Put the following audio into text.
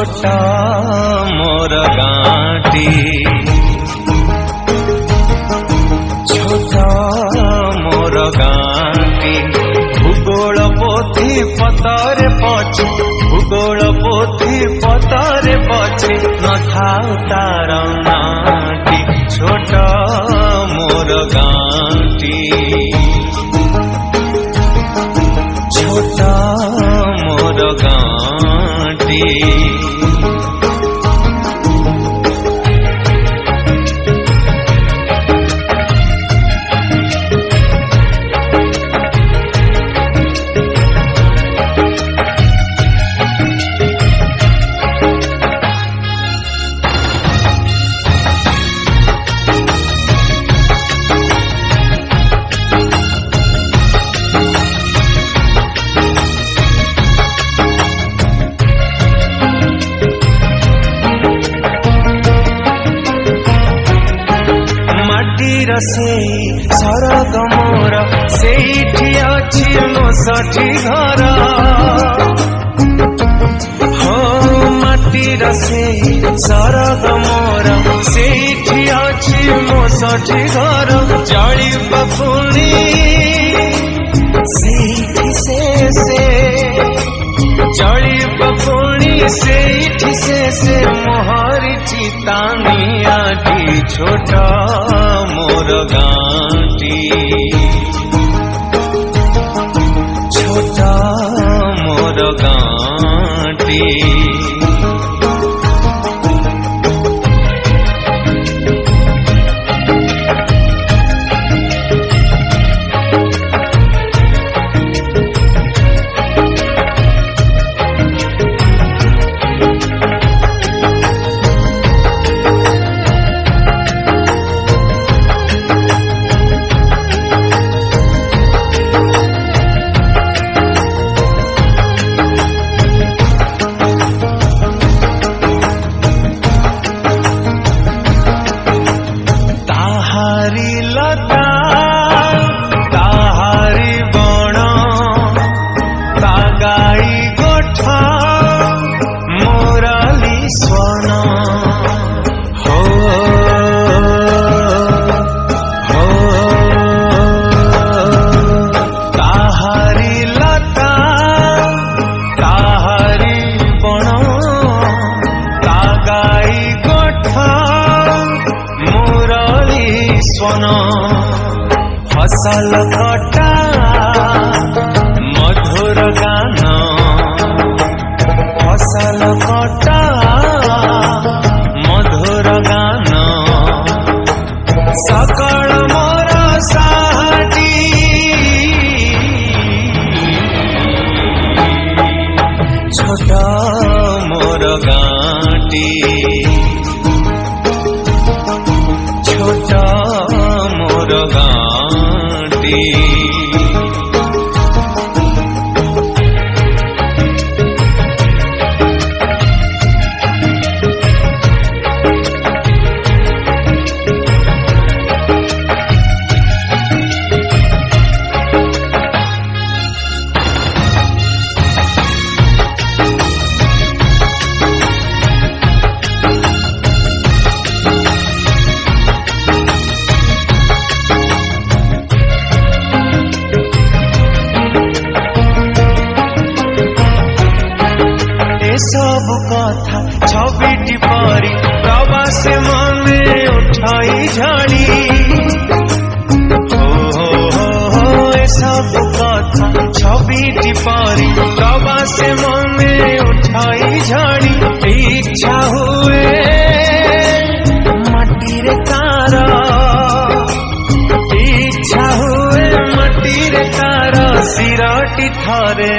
छोटा मोर गाँटी छोटा मोर गाँटी भूगोल पोथी पतरे पछे भूगोल पोथी पतरे पछे नथाउ तार नाटी छोटा मोर गाँटी छोटा मोर गाँटी से सरग मोर सेठी अछि मो साठी घर हो माटीर से सरग मोर सेठी अछि मो साठी घर जड़ी बफुनी सेठी से जड़ी बफुनी सेठी से मोहरी चितानिया दी छोटा मोर गाँटी छोटा मोर गाँटी फसल कटा मधुर गान फसल कटा मधुर गान सकल मोर साटी छोटा मोर गाँटी छोटा मोर गाँटी सब कथा छबिटी परी प्रवासे मने उठाई झाड़ी हो सब कथा छबिटी परी प्रवासे मने उठाई झाड़ी इच्छा हुए माटीर तार इच्छा हुए माटीर तार सिरटी थरे